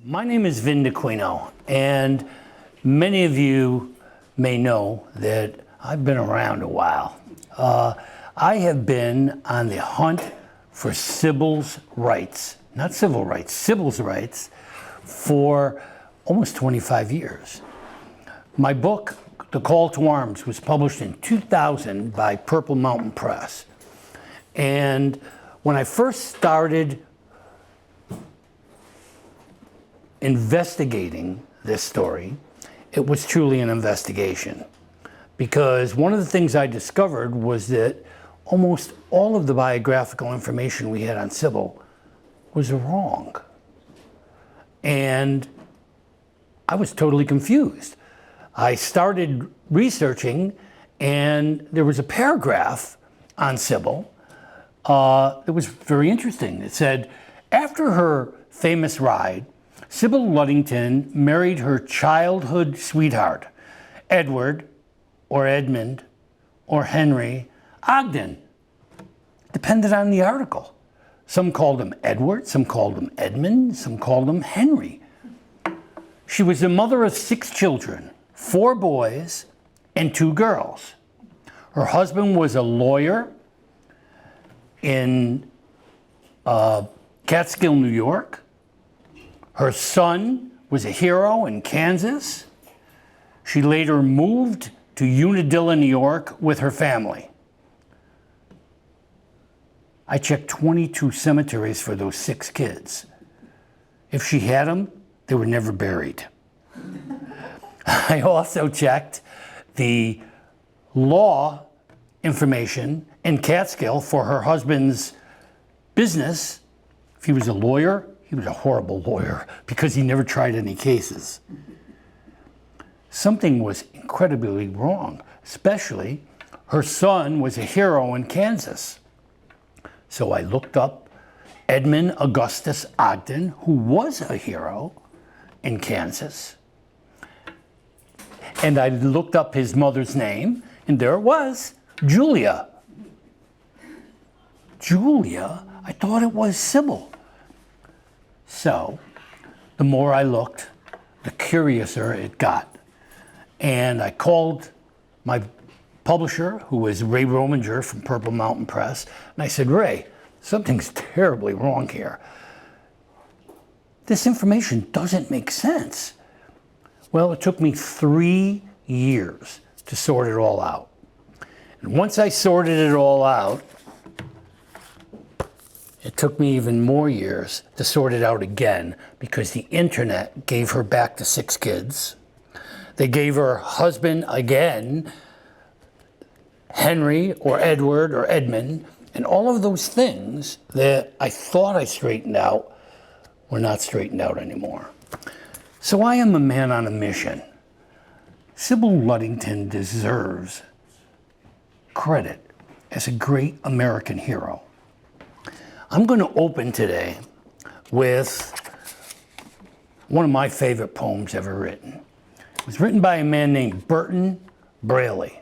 My name is Vin Dacquino, and many of you may know that I've been around a while. I have been on the hunt for Sybil's rights, not civil rights, Sybil's rights, for almost 25 years. My book, The Call to Arms, was published in 2000 by Purple Mountain Press. And when I first started investigating this story, it was truly an investigation. Because one of the things I discovered was that almost all of the biographical information we had on Sybil was wrong. And I was totally confused. I started researching, and there was a paragraph on Sybil that was very interesting. It said, after her famous ride, Sybil Ludington married her childhood sweetheart, Edward, or Edmund, or Henry Ogden. Depended on the article. Some called him Edward, some called him Edmund, some called him Henry. She was the mother of 6 children, 4 boys and 2 girls. Her husband was a lawyer in Catskill, New York. Her son was a hero in Kansas. She later moved to Unadilla, New York with her family. I checked 22 cemeteries for those 6 kids. If she had them, they were never buried. I also checked the law information in Catskill for her husband's business. If he was a lawyer, he was a horrible lawyer because he never tried any cases. Something was incredibly wrong, especially her son was a hero in Kansas. So I looked up Edmund Augustus Ogden, who was a hero in Kansas. And I looked up his mother's name, and there it was, Julia. Julia? I thought it was Sybil. So, the more I looked, the curiouser it got. And I called my publisher, who was Ray Rominger from Purple Mountain Press, and I said, Ray, something's terribly wrong here. This information doesn't make sense. Well, it took me 3 years to sort it all out. And once I sorted it all out, it took me even more years to sort it out again because the internet gave her back to 6 kids. They gave her husband again, Henry or Edward or Edmund, and all of those things that I thought I straightened out were not straightened out anymore. So I am a man on a mission. Sybil Ludington deserves credit as a great American hero. I'm going to open today with one of my favorite poems ever written. It was written by a man named Berton Braley.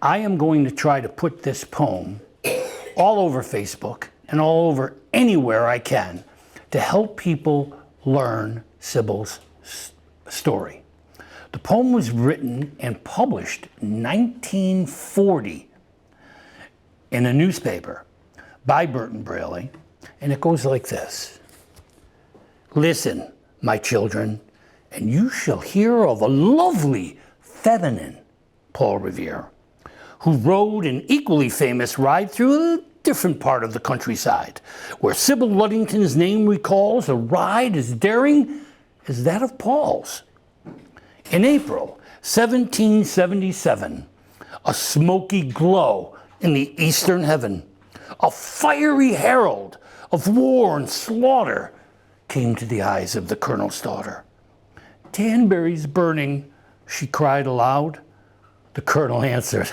I am going to try to put this poem all over Facebook and all over anywhere I can to help people learn Sybil's story. The poem was written and published in 1940 in a newspaper by Berton Braley, and it goes like this. Listen, my children, and you shall hear of a lovely feminine Paul Revere, who rode an equally famous ride through a different part of the countryside, where Sybil Ludington's name recalls a ride as daring as that of Paul's. In April 1777, a smoky glow in the eastern heaven, a fiery herald of war and slaughter, came to the eyes of the colonel's daughter. Danbury's burning, she cried aloud. The colonel answered,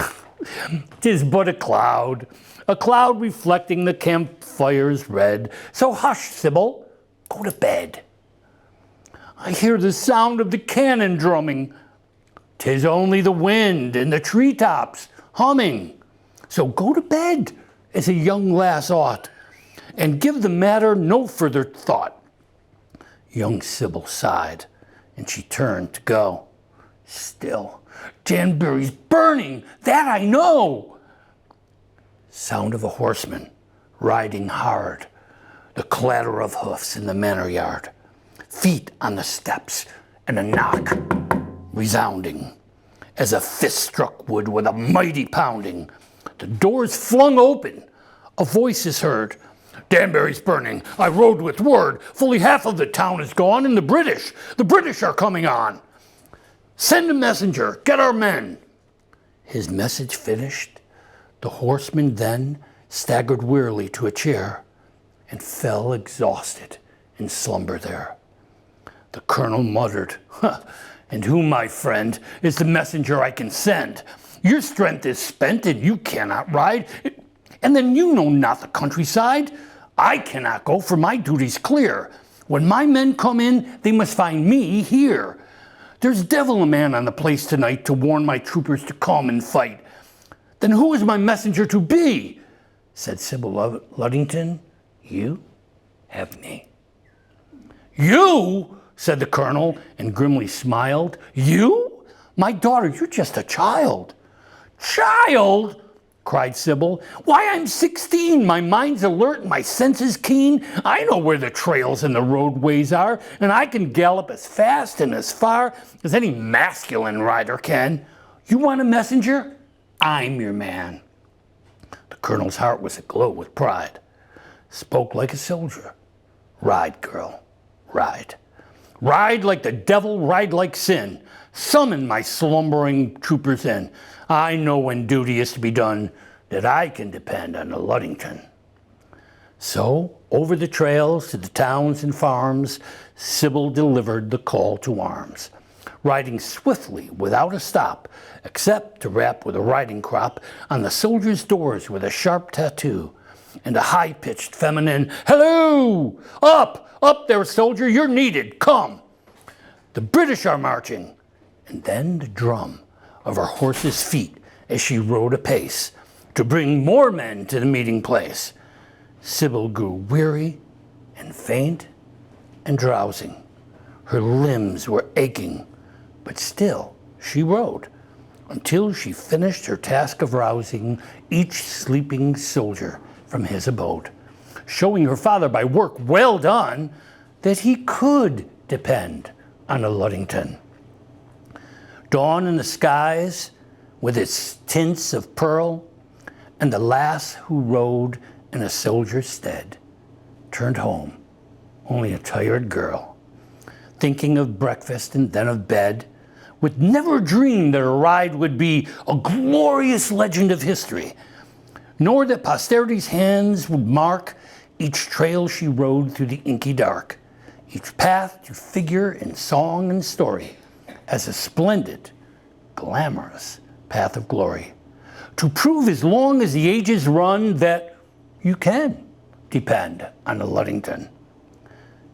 'Tis but a cloud reflecting the campfire's red. So hush, Sybil, go to bed. I hear the sound of the cannon drumming. 'Tis only the wind in the treetops humming. So go to bed, as a young lass ought, and give the matter no further thought. Young Sybil sighed, and she turned to go. Still, Danbury's burning, that I know. Sound of a horseman riding hard, the clatter of hoofs in the manor yard, feet on the steps, and a knock resounding as a fist struck wood with a mighty pounding. The doors flung open, a voice is heard. Danbury's burning, I rode with word. Fully half of the town is gone, and the British are coming on. Send a messenger, get our men. His message finished, the horseman then staggered wearily to a chair and fell exhausted in slumber there. The colonel muttered, And who, my friend, is the messenger I can send? Your strength is spent and you cannot ride, and then you know not the countryside. I cannot go, for my duty's clear. When my men come in, they must find me here. There's devil a man on the place tonight to warn my troopers to come and fight. Then who is my messenger to be? Said Sybil Ludington. You have me. You? Said the colonel, and grimly smiled. You? My daughter, you're just a child. Child? Cried Sybil. Why, I'm 16. My mind's alert and my senses keen. I know where the trails and the roadways are, and I can gallop as fast and as far as any masculine rider can. You want a messenger? I'm your man. The colonel's heart was aglow with pride. Spoke like a soldier. Ride, girl, ride. Ride like the devil, ride like sin. Summon my slumbering troopers in. I know when duty is to be done, that I can depend on the Ludington. So, over the trails to the towns and farms, Sybil delivered the call to arms, riding swiftly without a stop, except to rap with a riding crop on the soldiers' doors with a sharp tattoo, and a high-pitched feminine, "Hello! Up there, soldier, you're needed, come!" The British are marching, and then the drum of her horse's feet as she rode apace to bring more men to the meeting place. Sybil grew weary and faint and drowsing. Her limbs were aching, but still she rode until she finished her task of rousing each sleeping soldier from his abode, showing her father by work well done that he could depend on a Ludington. Dawn in the skies with its tints of pearl, and the lass who rode in a soldier's stead turned home, only a tired girl, thinking of breakfast and then of bed, with never a dream that her ride would be a glorious legend of history, nor that posterity's hands would mark each trail she rode through the inky dark, each path to figure in song and story as a splendid, glamorous path of glory, to prove as long as the ages run that you can depend on the Ludington.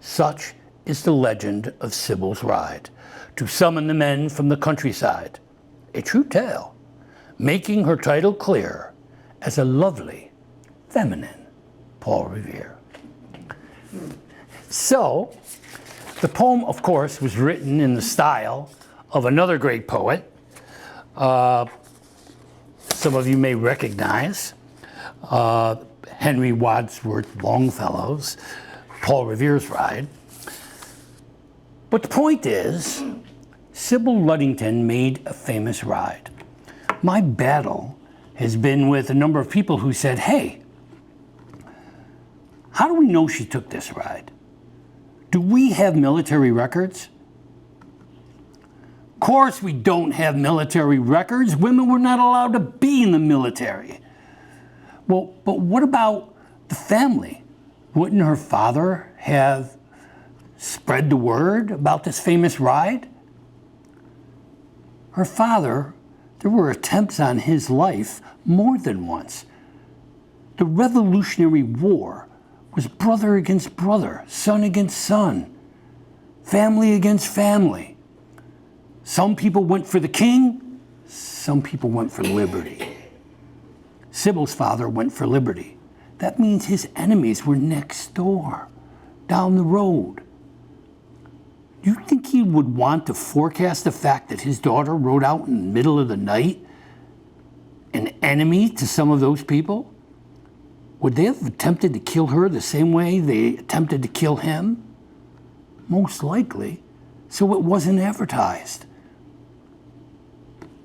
Such is the legend of Sybil's ride, to summon the men from the countryside, a true tale, making her title clear as a lovely, feminine Paul Revere. So, the poem, of course, was written in the style of another great poet, some of you may recognize, Henry Wadsworth Longfellow's Paul Revere's Ride. But the point is, Sybil Ludington made a famous ride. My battle has been with a number of people who said, hey, how do we know she took this ride? Do we have military records? Of course we don't have military records. Women were not allowed to be in the military. Well, but what about the family? Wouldn't her father have spread the word about this famous ride? Her father, there were attempts on his life more than once. The Revolutionary War was brother against brother, son against son, family against family. Some people went for the king, some people went for liberty. Sybil's father went for liberty. That means his enemies were next door, down the road. Do you think he would want to forecast the fact that his daughter rode out in the middle of the night, an enemy to some of those people? Would they have attempted to kill her the same way they attempted to kill him? Most likely. So it wasn't advertised.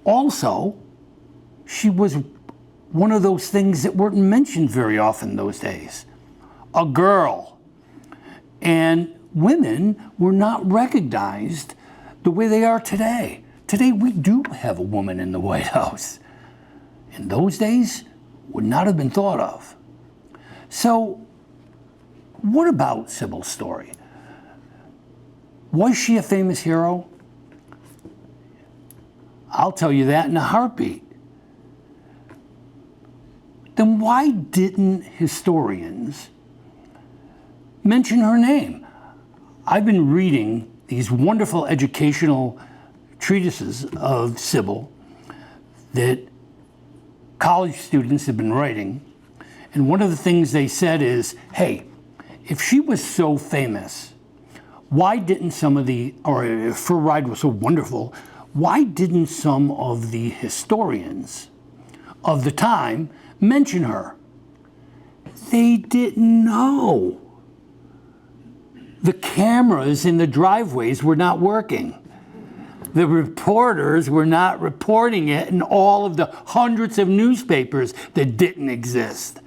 Also, she was one of those things that weren't mentioned very often those days. A girl. And women were not recognized the way they are today. Today we do have a woman in the White House. In those days, would not have been thought of. So, what about Sybil's story? Was she a famous hero? I'll tell you that in a heartbeat. Then why didn't historians mention her name? I've been reading these wonderful educational treatises of Sybil that college students have been writing. And one of the things they said is, hey, if she was so famous, why didn't or if her ride was so wonderful, why didn't some of the historians of the time mention her? They didn't know. The cameras in the driveways were not working. The reporters were not reporting it in all of the hundreds of newspapers that didn't exist.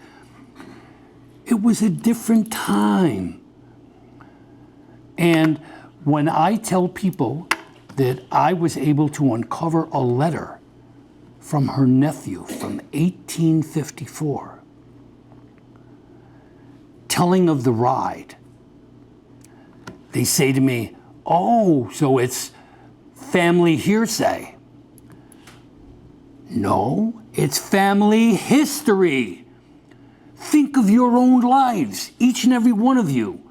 It was a different time. And when I tell people that I was able to uncover a letter from her nephew from 1854, telling of the ride, they say to me, oh, so it's family hearsay. No, it's family history. Think of your own lives, each and every one of you.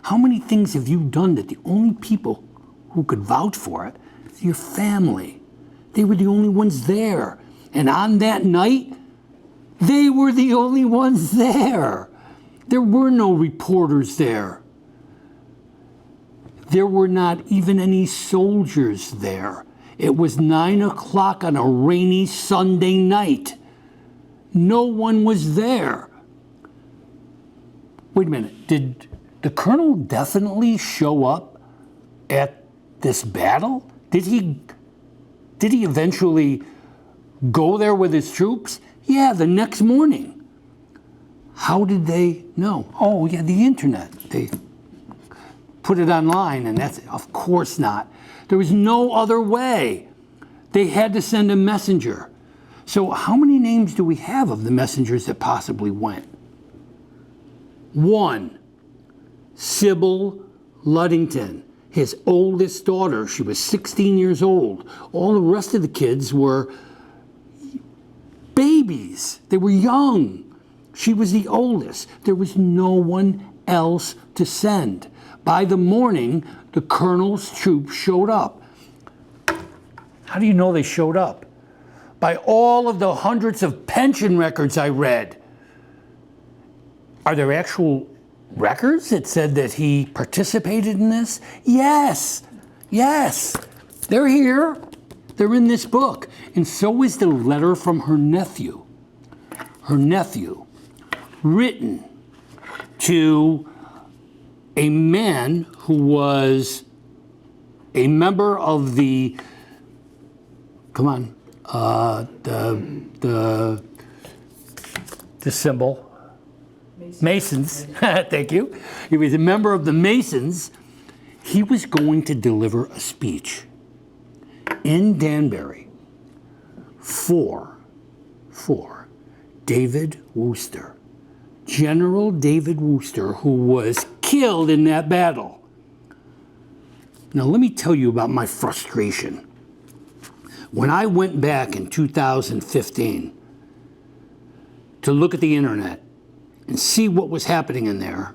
How many things have you done that the only people who could vouch for it is your family? They were the only ones there. And on that night, they were the only ones there. There were no reporters there. There were not even any soldiers there. It was 9 o'clock on a rainy Sunday night. No one was there. Wait a minute, did the colonel definitely show up at this battle? Did he eventually go there with his troops? Yeah, the next morning. How did they know? Oh, yeah, the internet. They put it online, and that's, of course not. There was no other way. They had to send a messenger. So how many names do we have of the messengers that possibly went? 1, Sybil Ludington, his oldest daughter. She was 16 years old. All the rest of the kids were babies. They were young. She was the oldest. There was no one else to send. By the morning, the colonel's troops showed up. How do you know they showed up? By all of the hundreds of pension records I read. Are there actual records that said that he participated in this? Yes, yes. They're here. They're in this book. And so is the letter from her nephew. Her nephew, written to a man who was a member of the, the symbol, Masons. Thank you. He was a member of the Masons. He was going to deliver a speech in Danbury for David Brewster, General David Brewster, who was killed in that battle. Now let me tell you about my frustration. When I went back in 2015 to look at the internet and see what was happening in there,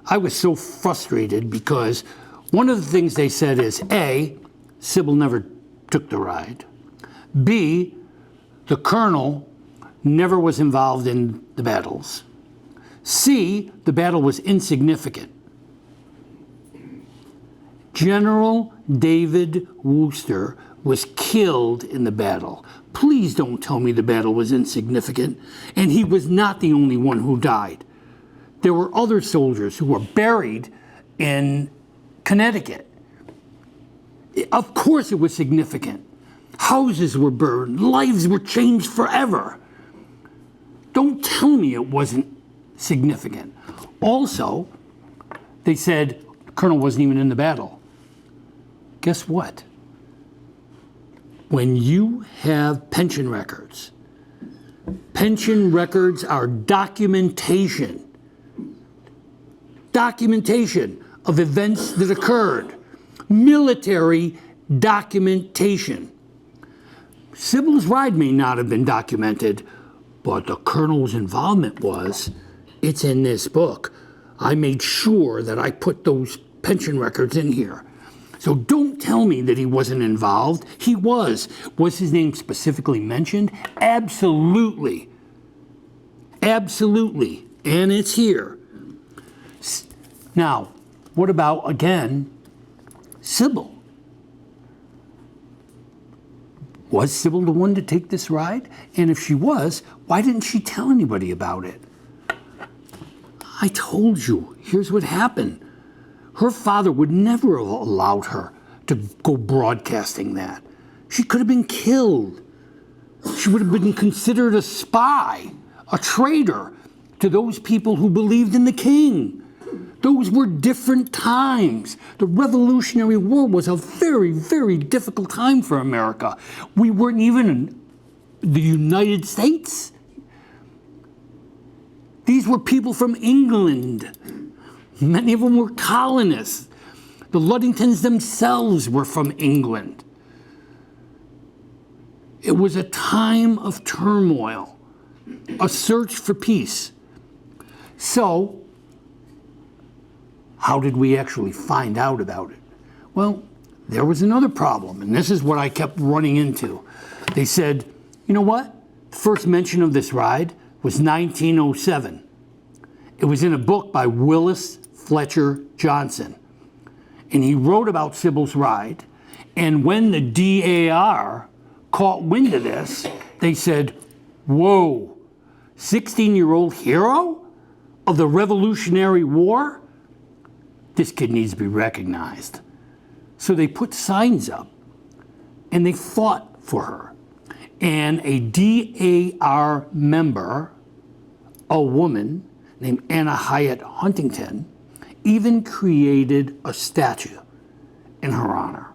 I was so frustrated because one of the things they said is, A, Sybil never took the ride. B, the colonel never was involved in the battles. C, the battle was insignificant. General David Brewster was killed in the battle. Please don't tell me the battle was insignificant, and he was not the only one who died. There were other soldiers who were buried in Connecticut. Of course it was significant. Houses were burned, lives were changed forever. Don't tell me it wasn't significant. Also, they said the colonel wasn't even in the battle. Guess what? When you have pension records are documentation of events that occurred, military documentation. Sybil's ride may not have been documented, but the colonel's involvement was. It's in this book. I made sure that I put those pension records in here. So don't tell me that he wasn't involved. He was. Was his name specifically mentioned? Absolutely. Absolutely. And it's here. Now, what about, again, Sybil? Was Sybil the one to take this ride? And if she was, why didn't she tell anybody about it? I told you, here's what happened. Her father would never have allowed her to go broadcasting that. She could have been killed. She would have been considered a spy, a traitor to those people who believed in the king. Those were different times. The Revolutionary War was a very, very difficult time for America. We weren't even in the United States. These were people from England. Many of them were colonists. The Ludingtons themselves were from England. It was a time of turmoil, a search for peace. So, how did we actually find out about it? Well, there was another problem, and this is what I kept running into. They said, you know what? The first mention of this ride was 1907. It was in a book by Willis Fletcher Johnson. And he wrote about Sybil's ride. And when the DAR caught wind of this, they said, whoa, 16-year-old hero of the Revolutionary War? This kid needs to be recognized. So they put signs up and they fought for her. And a DAR member, a woman named Anna Hyatt Huntington, even created a statue in her honor.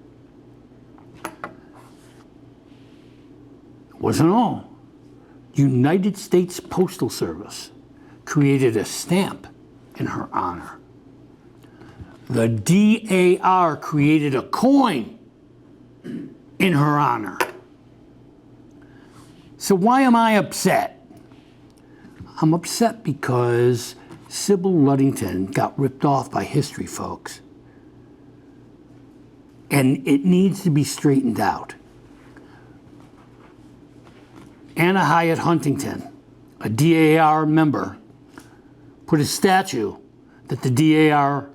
It wasn't all. United States Postal Service created a stamp in her honor. The DAR created a coin in her honor. So why am I upset? I'm upset because Sybil Ludington got ripped off by history folks. And it needs to be straightened out. Anna Hyatt Huntington, a DAR member, put a statue that the DAR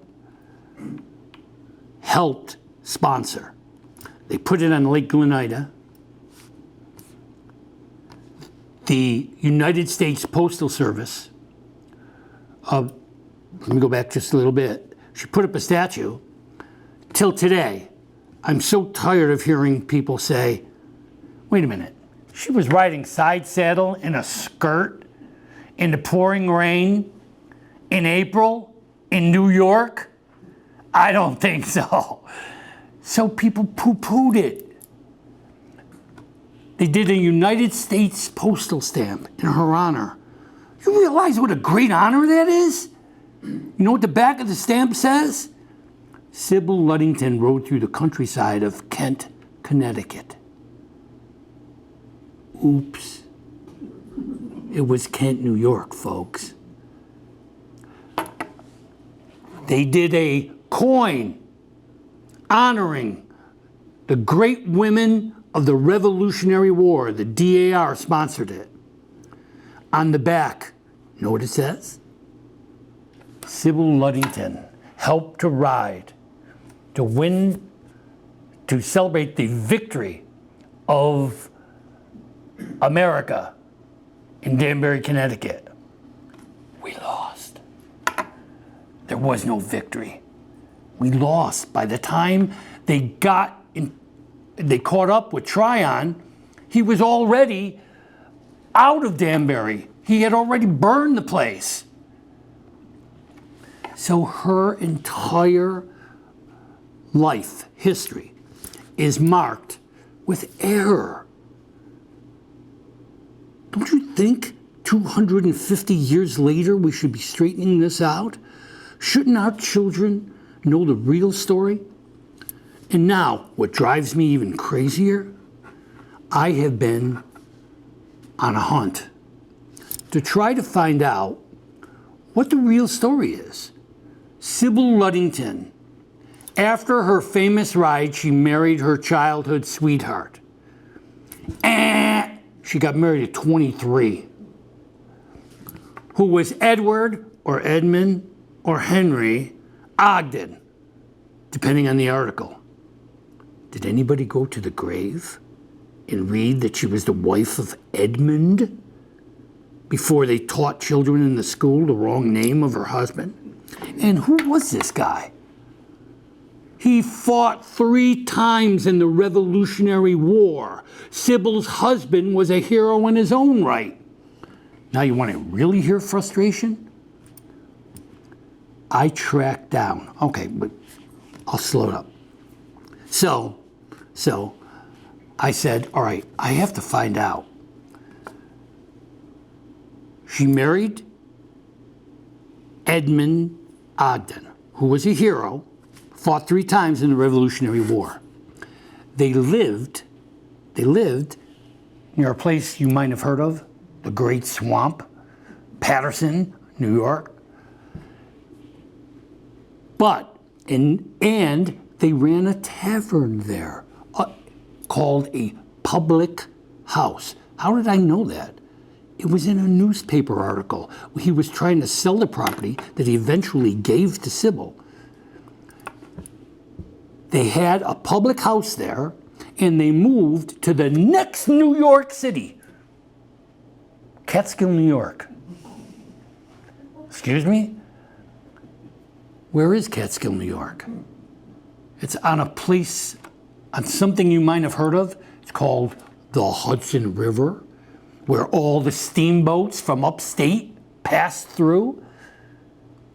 helped sponsor. They put it on Lake Glenida. The United States Postal Service, let me go back just a little bit. She put up a statue. Till today, I'm so tired of hearing people say, wait a minute, she was riding side saddle in a skirt in the pouring rain in April in New York? I don't think so. So people poo-pooed it. They did a United States postal stamp in her honor. You realize what a great honor that is? You know what the back of the stamp says? Sybil Ludington rode through the countryside of Kent, Connecticut. Oops. It was Kent, New York, folks. They did a coin honoring the great women of the Revolutionary War. The DAR sponsored it. On the back, you know what it says? Sybil Ludington helped to ride to celebrate the victory of America in Danbury, Connecticut. We lost. There was no victory. We lost. By the time they caught up with Tryon, he was already out of Danbury. He had already burned the place. So her entire life history is marked with error. Don't you think 250 years later we should be straightening this out? Shouldn't our children know the real story? And now, what drives me even crazier, I have been on a hunt to try to find out what the real story is. Sybil Ludington, after her famous ride, she married her childhood sweetheart. She got married at 23. Who was Edward or Edmund or Henry Ogden, depending on the article. Did anybody go to the grave and read that she was the wife of Edmund before they taught children in the school the wrong name of her husband? And who was this guy? He fought 3 times in the Revolutionary War. Sybil's husband was a hero in his own right. Now you want to really hear frustration? I tracked down, okay, but I'll slow it up. So I said, all right, I have to find out. She married Edmund Ogden, who was a hero, fought 3 times in the Revolutionary War. They lived near a place you might have heard of, the Great Swamp, Paterson, New York. And they ran a tavern there called a public house. How did I know that? It was in a newspaper article. He was trying to sell the property that he eventually gave to Sybil. They had a public house there, and they moved to the next New York City, Catskill, New York. Excuse me? Where is Catskill, New York? It's on a place, on something you might have heard of. It's called the Hudson River, where all the steamboats from upstate passed through.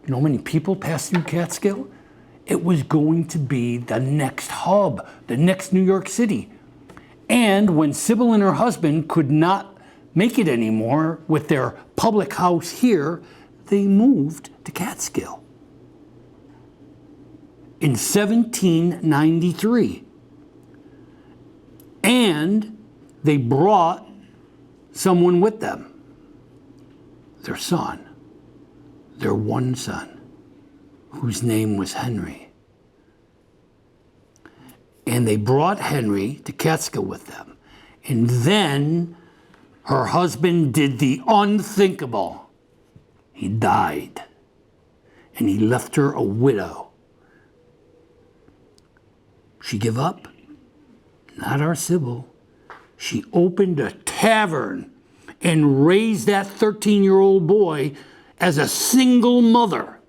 You know how many people passed through Catskill? It was going to be the next hub, the next New York City. And when Sybil and her husband could not make it anymore with their public house here, they moved to Catskill in 1793. And they brought someone with them, their son, their one son, whose name was Henry. And they brought Henry to Catskill with them. And then her husband did the unthinkable. He died. And he left her a widow. She give up? Not our Sybil. She opened a tavern and raised that 13-year-old boy as a single mother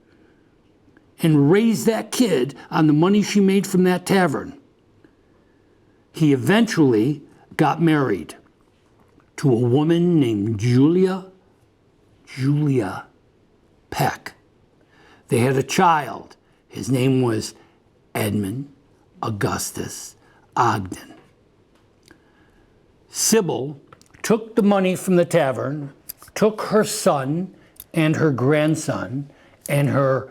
and raised that kid on the money she made from that tavern. He eventually got married to a woman named Julia Peck. They had a child. His name was Edmund Augustus Ogden. Sybil took the money from the tavern, took her son and her grandson and her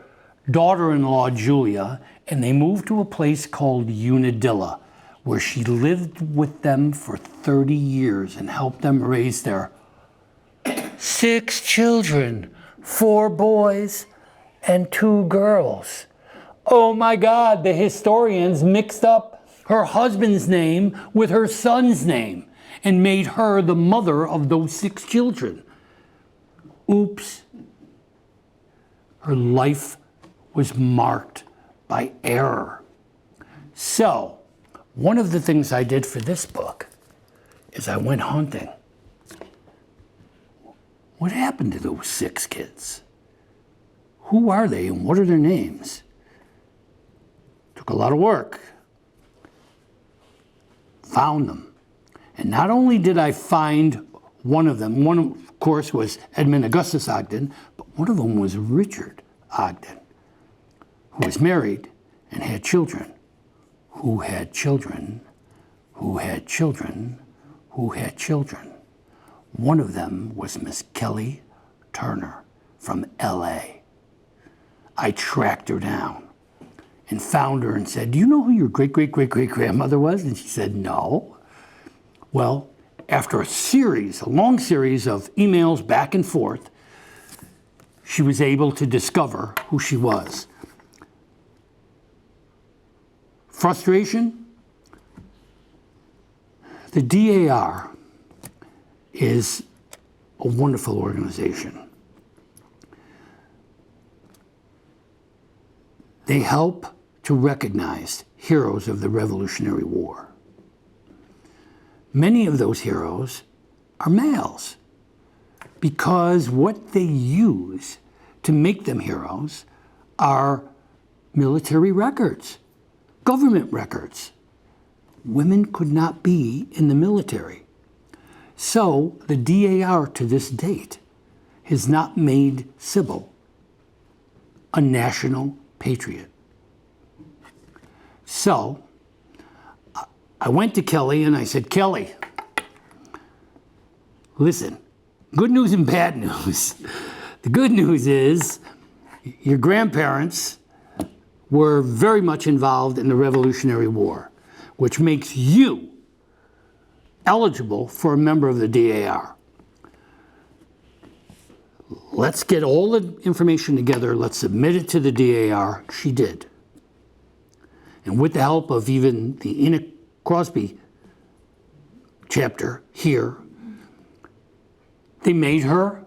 daughter-in-law Julia, and they moved to a place called Unadilla, where she lived with them for 30 years and helped them raise their 6 children, 4 boys and 2 girls. Oh my God, the historians mixed up her husband's name with her son's name and made her the mother of those 6 children. Oops. Her life was marked by error. So, one of the things I did for this book is I went hunting. What happened to those 6 kids? Who are they and what are their names? Took a lot of work. Found them. And not only did I find one of them, one of course was Edmund Augustus Ogden, but one of them was Richard Ogden, who was married and had children, who had children, who had children, who had children. One of them was Miss Kelly Turner from LA. I tracked her down and found her and said, do you know who your great-great-great-great-grandmother was? And she said, no. Well, after a long series of emails back and forth, she was able to discover who she was. Frustration? The DAR is a wonderful organization. They help to recognize heroes of the Revolutionary War. Many of those heroes are males because what they use to make them heroes are military records, government records. Women could not be in the military. So the DAR to this date has not made Sybil a national patriot. So I went to Kelly and I said, Kelly, listen, good news and bad news. The good news is your grandparents were very much involved in the Revolutionary War, which makes you eligible for a member of the DAR. Let's get all the information together. Let's submit it to the DAR. She did. And with the help of even the Enoch Crosby chapter here, they made her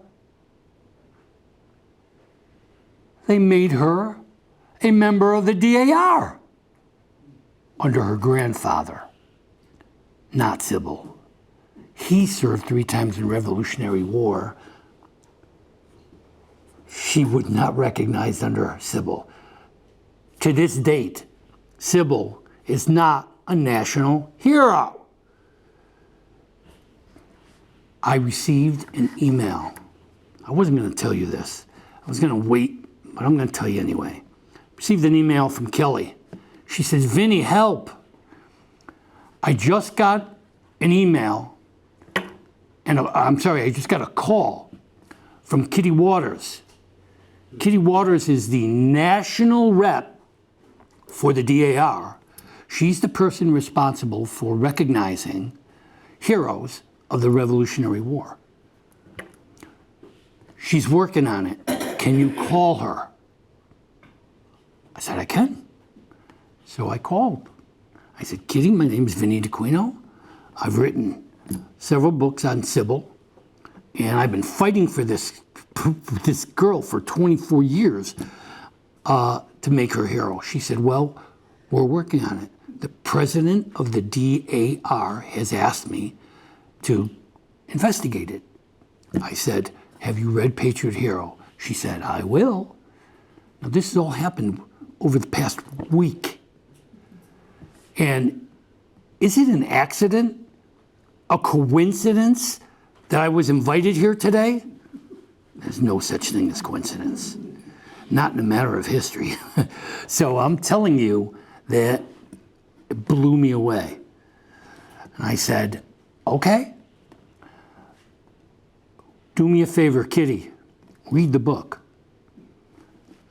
a member of the DAR under her grandfather, not Sybil. He served 3 times in the Revolutionary War. She would not recognize under Sybil. To this date, Sybil is not a national hero. I received an email. I wasn't going to tell you this. I was going to wait, but I'm going to tell you anyway. Received an email from Kelly. She says, Vinny, help. I just got an email, and I just got a call from Kitty Waters. Kitty Waters is the national rep for the DAR. She's the person responsible for recognizing heroes of the Revolutionary War. She's working on it. Can you call her? I said, I can. So I called. I said, Kitty, my name is Vincent Dacquino. I've written several books on Sybil, and I've been fighting for this girl for 24 years to make her hero. She said, well, we're working on it. The president of the DAR has asked me to investigate it. I said, have you read Patriot Hero? She said, I will. Now, this has all happened over the past week. And is it an accident, a coincidence that I was invited here today? There's no such thing as coincidence, not in a matter of history. So I'm telling you that it blew me away. And I said, okay, do me a favor, Kitty, read the book.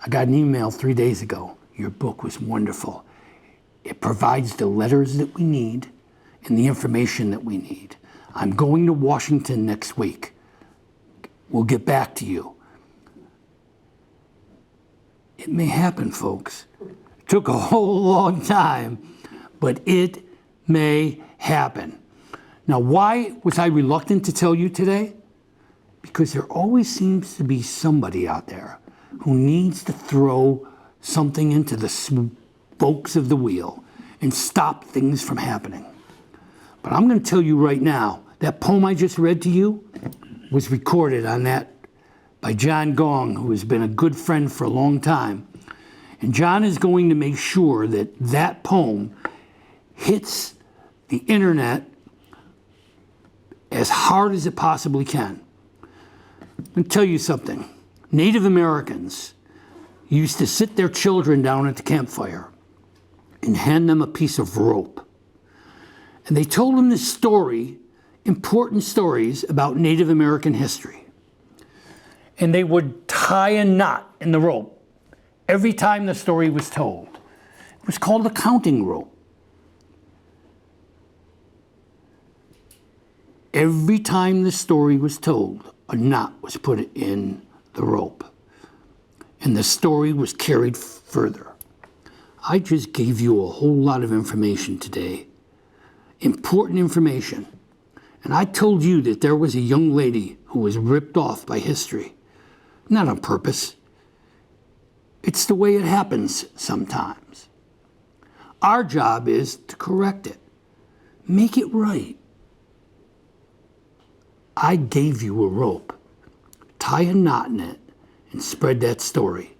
I got an email 3 days ago. Your book was wonderful. It provides the letters that we need and the information that we need. I'm going to Washington next week. We'll get back to you. It may happen, folks. It took a whole long time, but it may happen. Now, why was I reluctant to tell you today? Because there always seems to be somebody out there who needs to throw something into the spokes of the wheel and stop things from happening. But I'm going to tell you right now, that poem I just read to you was recorded on that by John Gong, who has been a good friend for a long time. And John is going to make sure that that poem hits the internet as hard as it possibly can. Let me tell you something. Native Americans used to sit their children down at the campfire and hand them a piece of rope. And they told them this story, important stories about Native American history. And they would tie a knot in the rope every time the story was told. It was called a counting rope. Every time the story was told, a knot was put in the rope, and the story was carried further. I just gave you a whole lot of information today, important information, and I told you that there was a young lady who was ripped off by history, not on purpose. It's the way it happens sometimes. Our job is to correct it, make it right. I gave you a rope. Tie a knot in it and spread that story.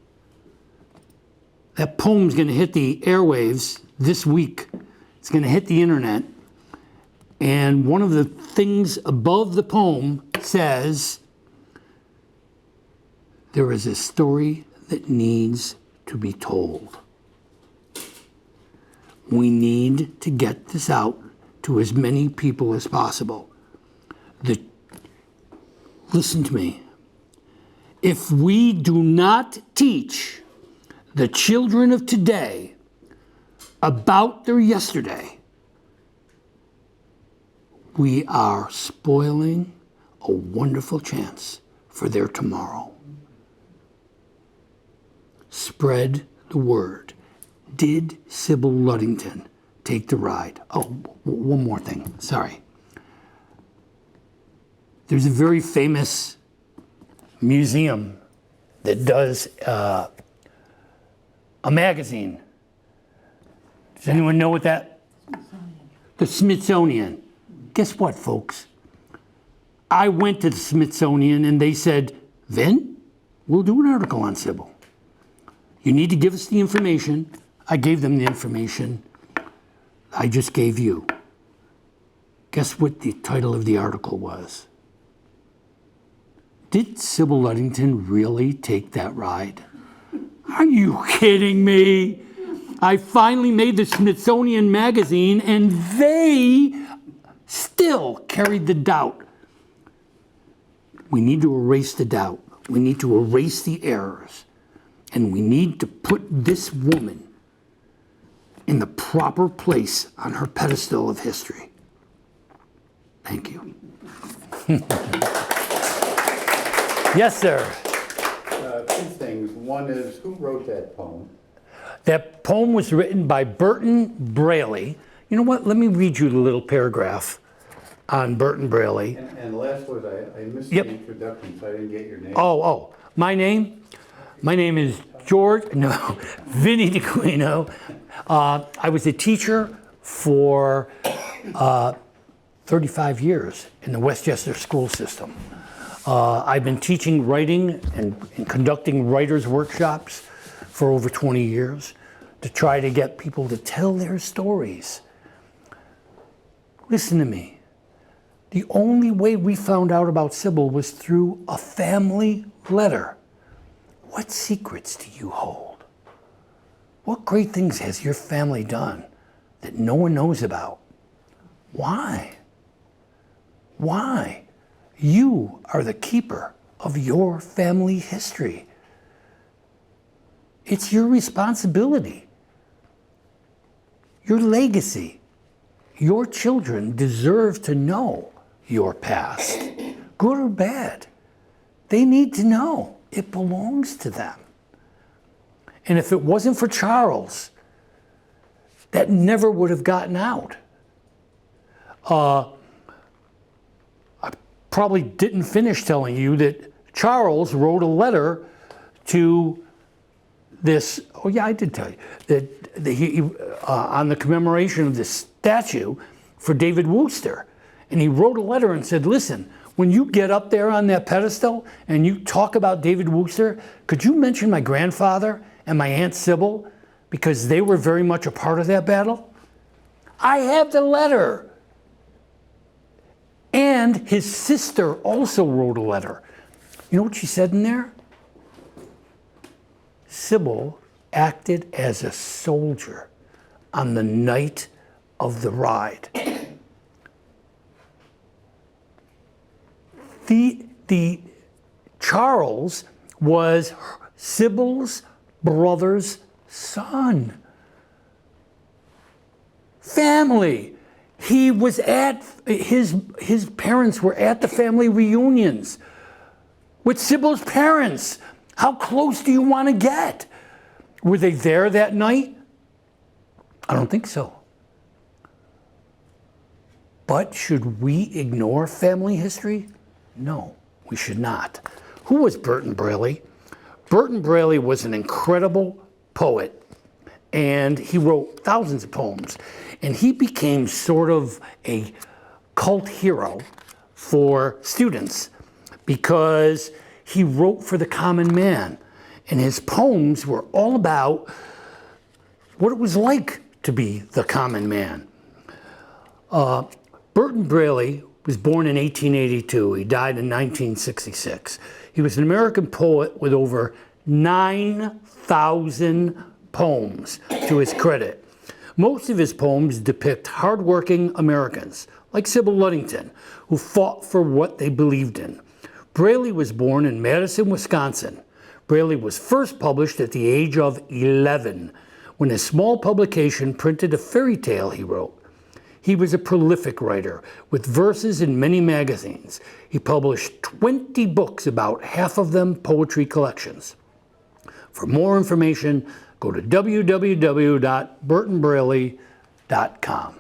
That poem's going to hit the airwaves this week. It's going to hit the internet. And one of the things above the poem says, there is a story that needs to be told. We need to get this out to as many people as possible. Listen to me. If we do not teach the children of today about their yesterday, we are spoiling a wonderful chance for their tomorrow. Spread the word. Did Sybil Ludington take the ride? Oh, one more thing, sorry. There's a very famous museum that does a magazine. Does anyone know what that? Smithsonian. The Smithsonian. Guess what, folks? I went to the Smithsonian and they said, Vin, we'll do an article on Sybil. You need to give us the information. I gave them the information I just gave you. Guess what the title of the article was? Did Sybil Ludington really take that ride? Are you kidding me? I finally made the Smithsonian magazine and they still carried the doubt. We need to erase the doubt. We need to erase the errors. And we need to put this woman in the proper place on her pedestal of history. Thank you. Yes, sir. Two things. One is, who wrote that poem? That poem was written by Berton Braley. You know what? Let me read you the little paragraph on Berton Braley. And the last was, I missed Yep. the introduction, so I didn't get your name. Oh, my name? My name is Vinnie Dacquino. I was a teacher for 35 years in the Westchester school system. I've been teaching writing and conducting writers' workshops for over 20 years to try to get people to tell their stories. Listen to me. The only way we found out about Sybil was through a family letter. What secrets do you hold? What great things has your family done that no one knows about? Why? Why? You are the keeper of your family history. It's your responsibility, your legacy. Your children deserve to know your past, good or bad. They need to know it belongs to them. And if it wasn't for Charles, that never would have gotten out. Probably didn't finish telling you that Charles wrote a letter to this, oh yeah, I did tell you, that he, on the commemoration of this statue for David Brewster. And he wrote a letter and said, listen, when you get up there on that pedestal and you talk about David Brewster, could you mention my grandfather and my Aunt Sybil? Because they were very much a part of that battle. I have the letter. And his sister also wrote a letter. You know what she said in there? Sybil acted as a soldier on the night of the ride. The Charles was Sybil's brother's son. Family. He was at, his parents were at the family reunions with Sybil's parents. How close do you want to get? Were they there that night? I don't think so. But should we ignore family history? No, we should not. Who was Berton Braley? Berton Braley was an incredible poet, and he wrote thousands of poems. And he became sort of a cult hero for students because he wrote for the common man. And his poems were all about what it was like to be the common man. Berton Braley was born in 1882. He died in 1966. He was an American poet with over 9,000 poems to his credit. Most of his poems depict hardworking Americans, like Sybil Ludington, who fought for what they believed in. Braley was born in Madison, Wisconsin. Braley was first published at the age of 11, when a small publication printed a fairy tale he wrote. He was a prolific writer, with verses in many magazines. He published 20 books, about half of them poetry collections. For more information, go to www.bertonbraley.com.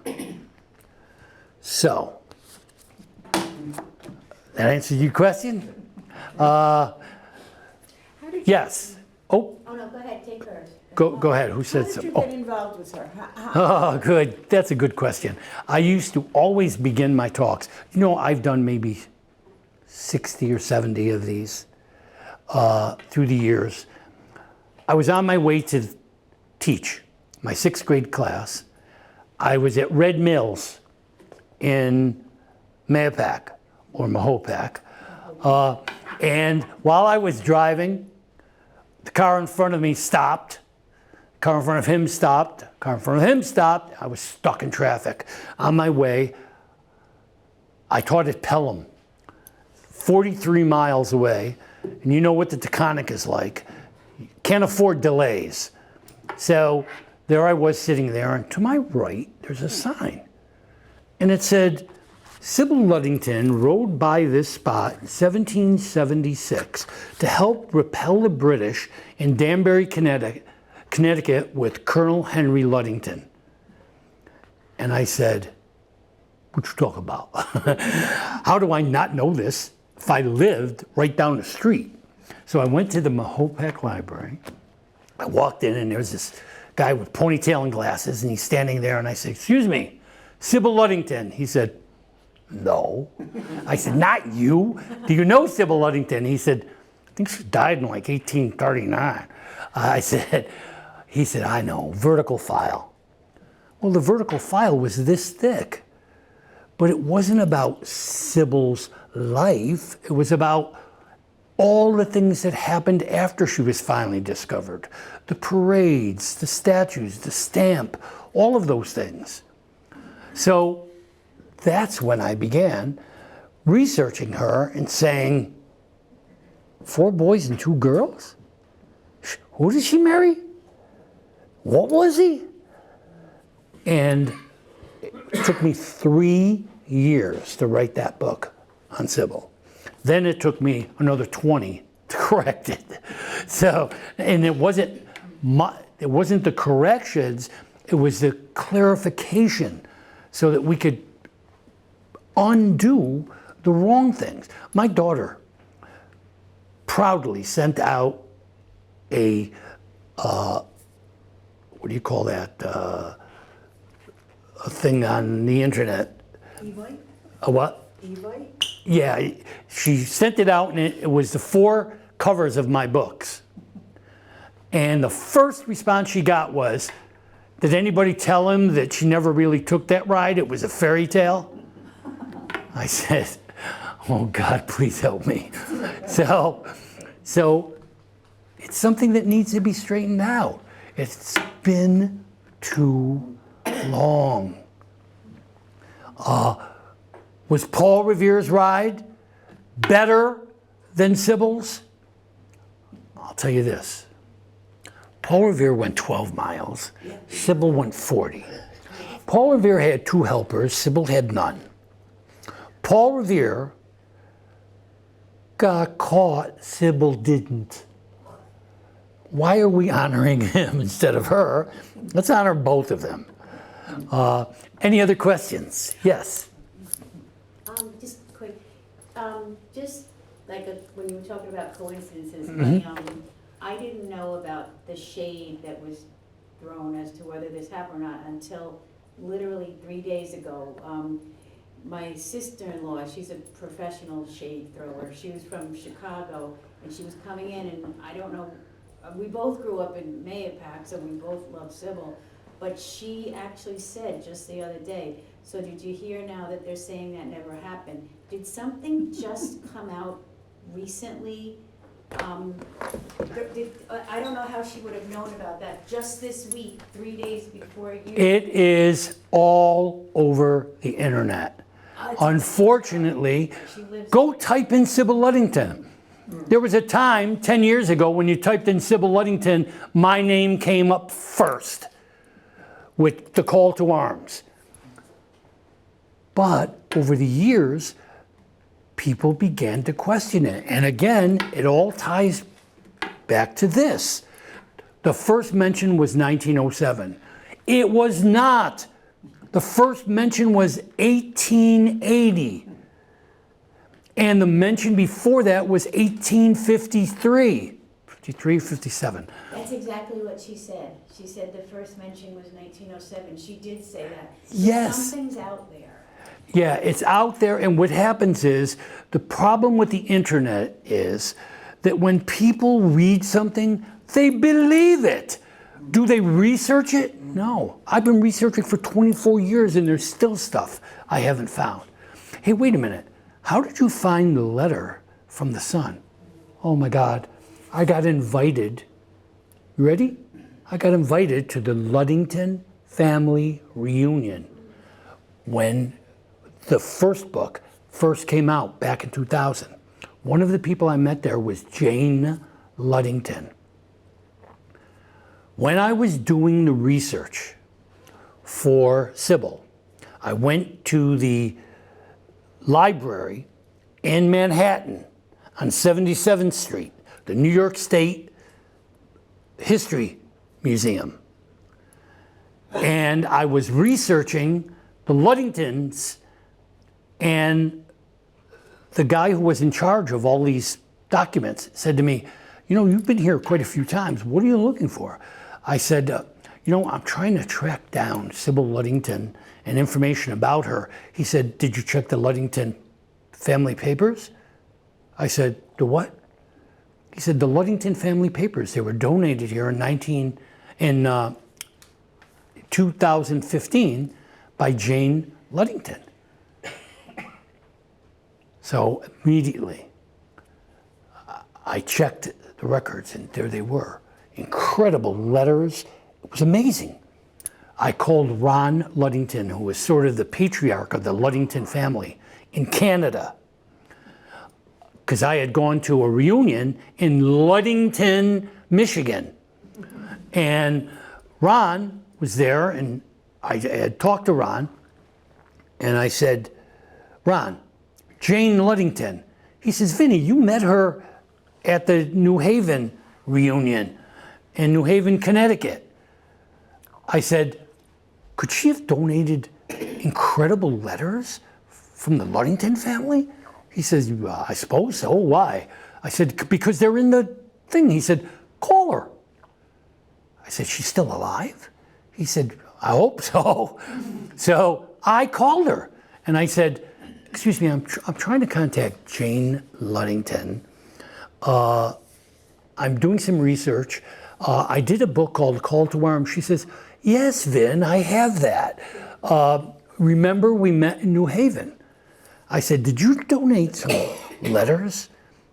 So, that answers your question? Yes. Oh, no, go ahead, take hers. go ahead. Who said so? How did you get involved with her? Oh, good. That's a good question. I used to always begin my talks. You know, I've done maybe 60 or 70 of these through the years. I was on my way to teach my 6th grade class. I was at Red Mills in Mahopac, and while I was driving, the car in front of me stopped. The car in front of him stopped. The car in front of him stopped. I was stuck in traffic. On my way, I taught at Pelham, 43 miles away. And you know what the Taconic is like. You can't afford delays. So there I was sitting there, and to my right, there's a sign. And it said, Sybil Ludington rode by this spot in 1776 to help repel the British in Danbury, Connecticut with Colonel Henry Ludington. And I said, what you talk about? How do I not know this if I lived right down the street? So I went to the Mahopac Library. I walked in, and there's this guy with ponytail and glasses, and he's standing there, and I said, excuse me, Sybil Ludington. He said, no. I said, not you? Do you know Sybil Ludington? He said, I think she died in like 1839. He said, I know, vertical file. Well, the vertical file was this thick, but it wasn't about Sybil's life. It was about all the things that happened after she was finally discovered. The parades, the statues, the stamp, all of those things. So that's when I began researching her and saying, 4 boys and 2 girls? Who did she marry? What was he? And it took me 3 years to write that book on Sybil. Then it took me another 20 to correct it. So, and it wasn't the corrections, it was the clarification so that we could undo the wrong things. My daughter proudly sent out a what do you call that? A thing on the internet. Evite? A what? Evite? Yeah, she sent it out and it was the 4 covers of my books. And the first response she got was, did anybody tell him that she never really took that ride? It was a fairy tale? I said, oh God, please help me. So it's something that needs to be straightened out. It's been too long. Was Paul Revere's ride better than Sybil's? I'll tell you this. Paul Revere went 12 miles. Sybil went 40. Paul Revere had 2 helpers. Sybil had none. Paul Revere got caught. Sybil didn't. Why are we honoring him instead of her? Let's honor both of them. Any other questions? Yes. Just quick, just like when you were talking about coincidences, I didn't know about the shade that was thrown as to whether this happened or not until literally 3 days ago. My sister-in-law, she's a professional shade thrower. She was from Chicago, and she was coming in, and I don't know, we both grew up in Mayapack, so we both love Sybil, but she actually said just the other day, so did you hear now that they're saying that never happened? Did something just come out recently? I don't know how she would have known about that just this week, 3 days before you. It is all over the internet. Unfortunately, go type in Sybil Ludington. There was a time 10 years ago when you typed in Sybil Ludington, my name came up first with the call to arms. But over the years, people began to question it. And again, it all ties back to this. The first mention was 1907. It was not. The first mention was 1880. And the mention before that was 1853. 53, 57. That's exactly what she said. She said the first mention was 1907. She did say that. Yes. Something's out there. Yeah, it's out there, and what happens is, the problem with the internet is that when people read something, they believe it. Do they research it? No. I've been researching for 24 years, and there's still stuff I haven't found. Hey, wait a minute. How did you find the letter from the Sun? Oh my God, I got invited. You ready? I got invited to the Ludington family reunion when the first book first came out back in 2000. One of the people I met there was Jane Ludington. When I was doing the research for Sybil, I went to the library in Manhattan on 77th Street, the New York State History Museum. And I was researching the Ludingtons, and the guy who was in charge of all these documents said to me, you know, you've been here quite a few times. What are you looking for? I said, you know, I'm trying to track down Sybil Ludington and information about her. He said, did you check the Ludington family papers? I said, the what? He said, the Ludington family papers. They were donated here in 2015 by Jane Ludington. So immediately, I checked the records, and there they were. Incredible letters. It was amazing. I called Ron Ludington, who was sort of the patriarch of the Ludington family in Canada, because I had gone to a reunion in Ludington, Michigan. And Ron was there, and I had talked to Ron, and I said, Ron, Jane Ludington. He says, Vinny, you met her at the New Haven reunion in New Haven, Connecticut. I said, could she have donated incredible letters from the Ludington family? He says, I suppose so. Why? I said, because they're in the thing. He said, call her. said, she's still alive? He said, I hope so. So I called her and I said, excuse me, I'm trying to contact Jane Ludington. I'm doing some research. I did a book called Call to Arms. She says, yes, Vin, I have that. Remember we met in New Haven? I said, did you donate some letters,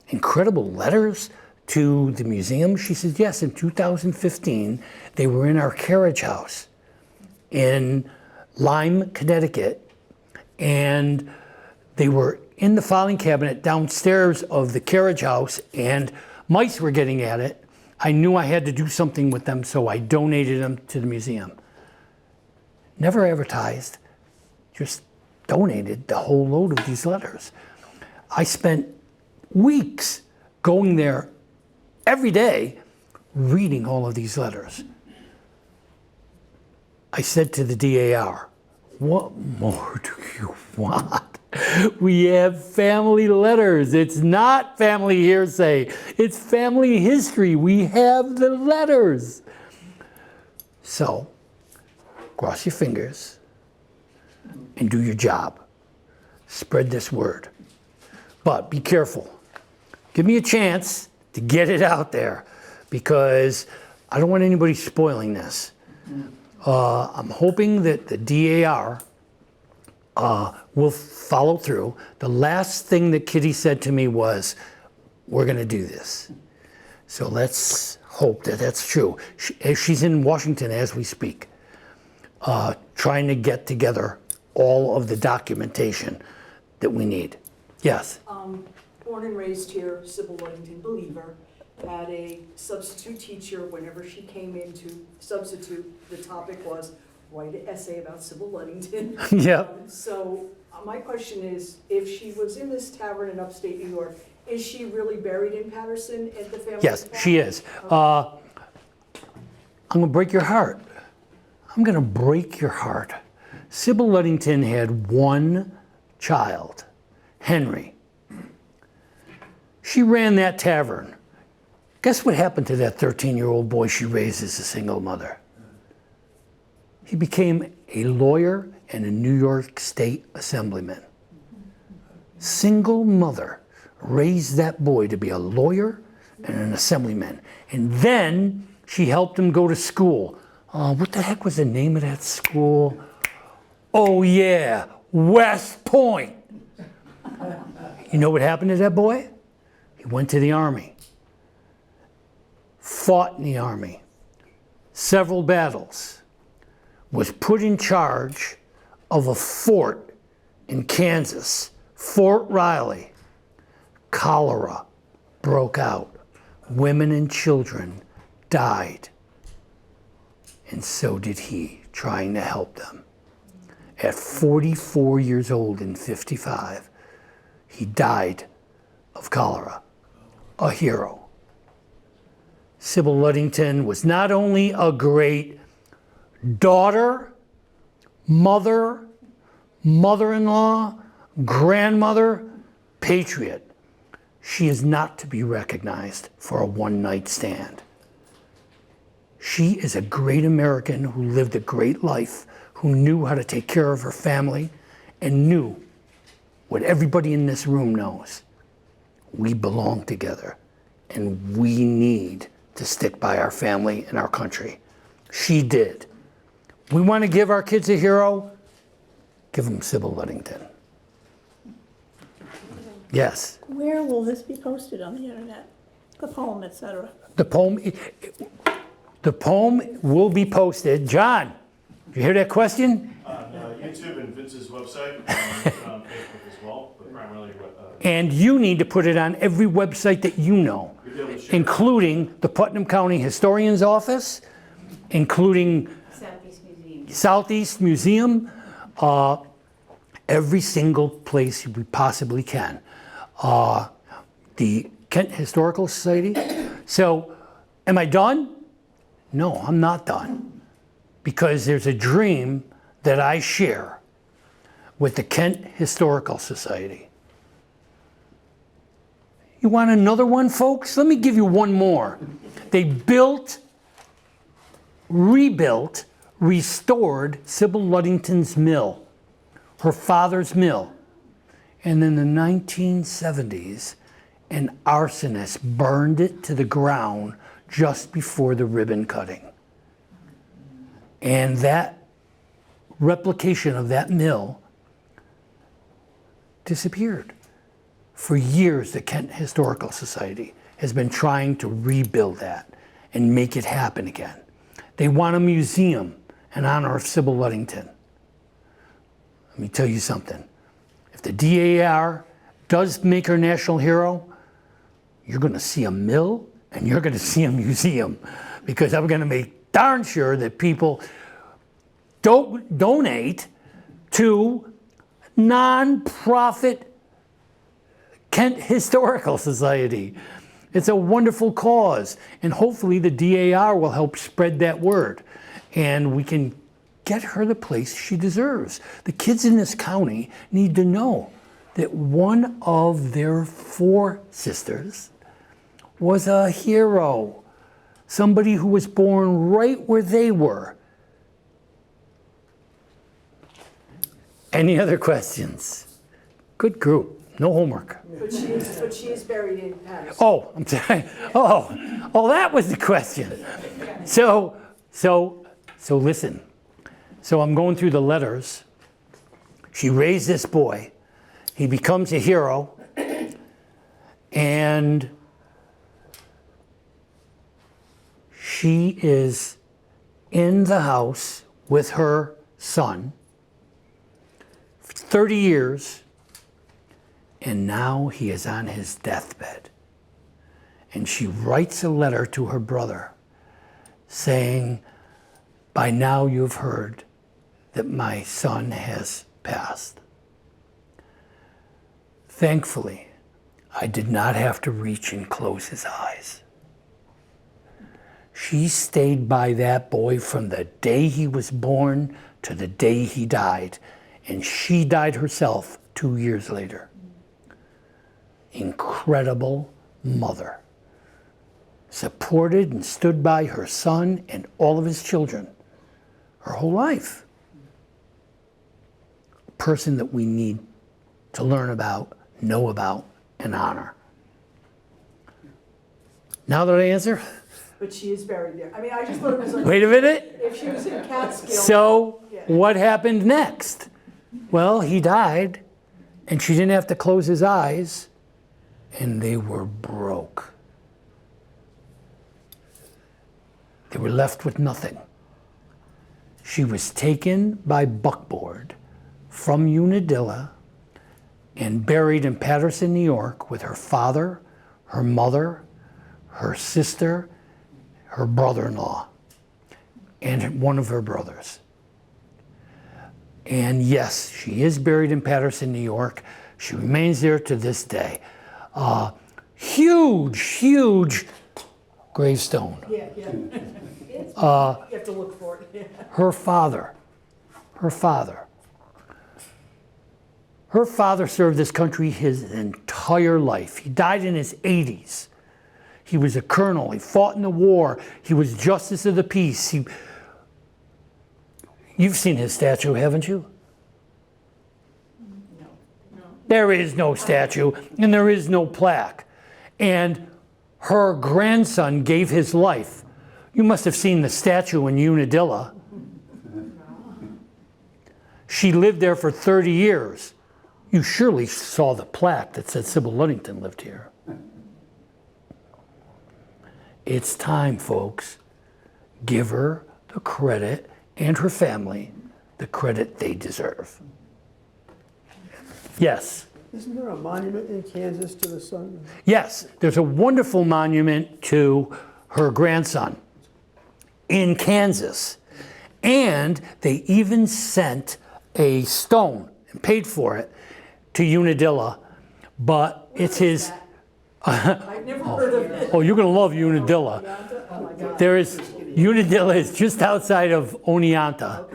incredible letters, to the museum? She said, yes, in 2015, they were in our carriage house in Lyme, Connecticut, and they were in the filing cabinet downstairs of the carriage house, and mice were getting at it. I knew I had to do something with them, so I donated them to the museum. Never advertised, just donated the whole load of these letters. I spent weeks going there every day reading all of these letters. I said to the DAR, what more do you want? We have family letters. It's not family hearsay. It's family history. We have the letters. So, cross your fingers and do your job. Spread this word. But be careful. Give me a chance to get it out there, because I don't want anybody spoiling this. I'm hoping that the DAR will follow through. The last thing that Kitty said to me was, we're going to do this. So let's hope that that's true. She's in Washington as we speak, trying to get together all of the documentation that we need. Yes? Born and raised here, Sybil Ludington, believer, had a substitute teacher. Whenever she came in to substitute, the topic was write an essay about Sybil Ludington. Yeah. So my question is, if she was in this tavern in upstate New York, is she really buried in Patterson at the family? Yes, she is. I'm going to break your heart. I'm going to break your heart. Sybil Ludington had one child, Henry. She ran that tavern. Guess what happened to that 13-year-old boy she raised as a single mother? He became a lawyer and a New York State Assemblyman. Single mother raised that boy to be a lawyer and an assemblyman. And then she helped him go to school. What the heck was the name of that school? Oh yeah, West Point. You know what happened to that boy? He went to the Army, fought in the Army, several battles, was put in charge of a fort in Kansas, Fort Riley. Cholera broke out. Women and children died. And so did he, trying to help them. At 44 years old and 55, he died of cholera. A hero. Sybil Ludington was not only a great daughter, mother, mother-in-law, grandmother, patriot. She is not to be recognized for a one-night stand. She is a great American who lived a great life, who knew how to take care of her family, and knew what everybody in this room knows. We belong together, and we need to stick by our family and our country. She did. We want to give our kids a hero, give them Sybil Ludington. Yes? Where will this be posted on the internet? The poem, etc. The poem will be posted. John, did you hear that question? YouTube and Vince's website, and on Facebook as well, but primarily. And you need to put it on every website that you know, including the Putnam County Historian's Office, including Southeast Museum, every single place we possibly can. The Kent Historical Society. So, am I done? No, I'm not done. Because there's a dream that I share with the Kent Historical Society. You want another one, folks? Let me give you one more. They built rebuilt, restored Sybil Ludington's mill, her father's mill. And in the 1970s, an arsonist burned it to the ground just before the ribbon cutting. And that replication of that mill disappeared. For years, the Kent Historical Society has been trying to rebuild that and make it happen again. They want a museum in honor of Sybil Ludington. Let me tell you something. If the DAR does make her national hero, you're going to see a mill and you're going to see a museum, because I'm going to make darn sure that people don't donate to non-profit Kent Historical Society. It's a wonderful cause, and hopefully the DAR will help spread that word, and we can get her the place she deserves. The kids in this county need to know that one of their 4 sisters was a hero, somebody who was born right where they were. Any other questions? Good group, no homework. But she is buried in Patterson. Oh, I'm sorry. Oh, that was the question. So listen. So I'm going through the letters. She raised this boy. He becomes a hero. And she is in the house with her son for 30 years. And now he is on his deathbed. And she writes a letter to her brother saying, "By now you've heard that my son has passed. Thankfully, I did not have to reach and close his eyes." She stayed by that boy from the day he was born to the day he died. And she died herself 2 years later. Incredible mother. Supported and stood by her son and all of his children her whole life. A person that we need to learn about, know about, and honor. Now that I answer? But she is buried there. I mean, I just thought it was like, Wait a minute. if she was in Catskill. So Yeah. what happened next? Well, he died, and she didn't have to close his eyes, and they were broke. They were left with nothing. She was taken by buckboard from Unadilla and buried in Paterson, New York, with her father, her mother, her sister, her brother-in-law, and one of her brothers. And yes, she is buried in Paterson, New York. She remains there to this day. Huge gravestone. Yeah. You have to look for it. Her father served this country his entire life. He died in his 80s. He was a colonel. He fought in the war. He was Justice of the Peace. You've seen his statue, haven't you? No. There is no statue, and there is no plaque. And her grandson gave his life. You must have seen the statue in Unadilla. She lived there for 30 years. You surely saw the plaque that said Sybil Ludington lived here. It's time, folks. Give her the credit, and her family the credit they deserve. Yes. Isn't there a monument in Kansas to the son? Yes, there's a wonderful monument to her grandson in Kansas. And they even sent a stone and paid for it to Unadilla, but it's his. I've never heard of it. Oh, you're going to love Unadilla. Oh my God. Unadilla is just outside of Oneonta.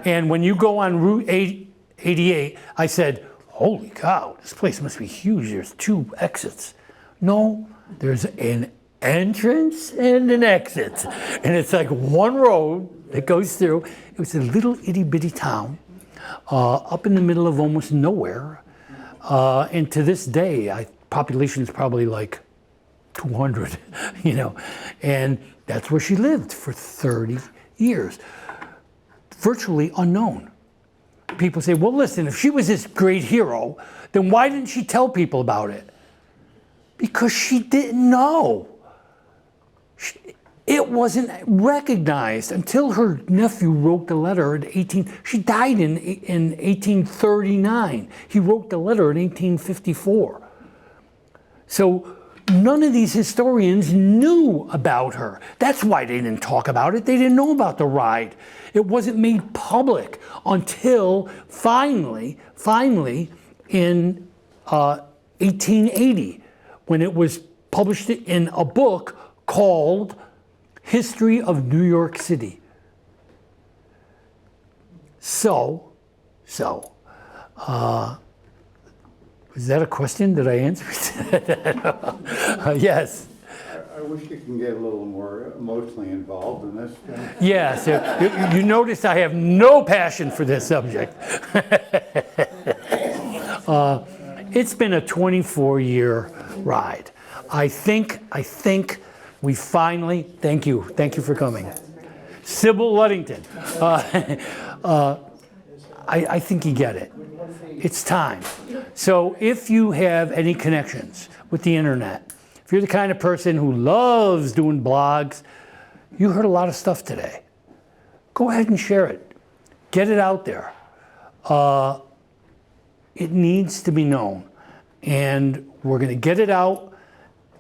And when you go on Route 88, I said, holy cow, this place must be huge. There's 2 exits. No, there's an entrance and an exit. And it's like one road that goes through. It was a little itty bitty town up in the middle of almost nowhere. And to this day, population is probably like 200, you know. And that's where she lived for 30 years. Virtually unknown. People say, well, listen, if she was this great hero, then why didn't she tell people about it? Because she didn't know. It wasn't recognized until her nephew wrote the letter in she died in 1839. He wrote the letter in 1854. So none of these historians knew about her. That's why they didn't talk about it. They didn't know about the ride. It wasn't made public until finally in 1880, when it was published in a book called History of New York City. So, is that a question? Did I answer it? Yes. I wish you can get a little more emotionally involved in this. Yes. You notice I have no passion for this subject. It's been a 24-year ride. I think we finally, thank you for coming. Sybil Ludington. I think you get it. It's time. So if you have any connections with the internet, if you're the kind of person who loves doing blogs, you heard a lot of stuff today. Go ahead and share it. Get it out there. It needs to be known. And we're going to get it out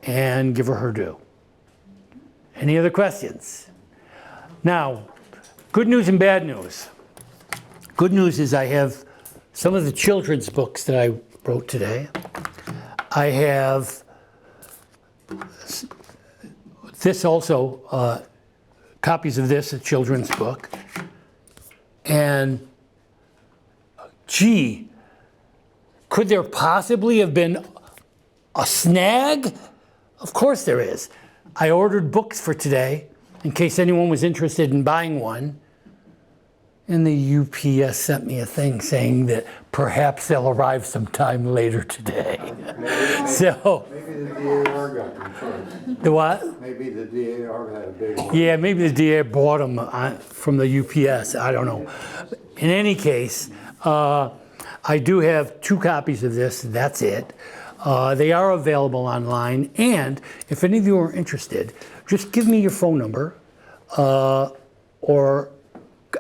and give her due. Any other questions? Now, good news and bad news. Good news is I have some of the children's books that I wrote today. I have this also, copies of this, a children's book. And gee, could there possibly have been a snag? Of course there is. I ordered books for today in case anyone was interested in buying one. And the UPS sent me a thing saying that perhaps they'll arrive sometime later today. So. Maybe the DAR got them first. The what? Maybe the DAR had a big one. Yeah, maybe the DA bought them from the UPS. I don't know. In any case, I do have 2 copies of this. That's it. They are available online. And if any of you are interested, just give me your phone number or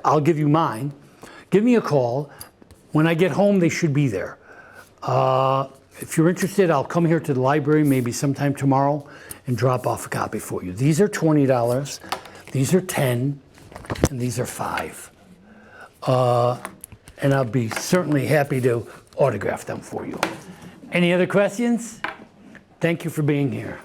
I'll give you mine. Give me a call. When I get home, they should be there. If you're interested, I'll come here to the library maybe sometime tomorrow and drop off a copy for you. These are $20, these are $10, and these are $5. And I'll be certainly happy to autograph them for you. Any other questions? Thank you for being here.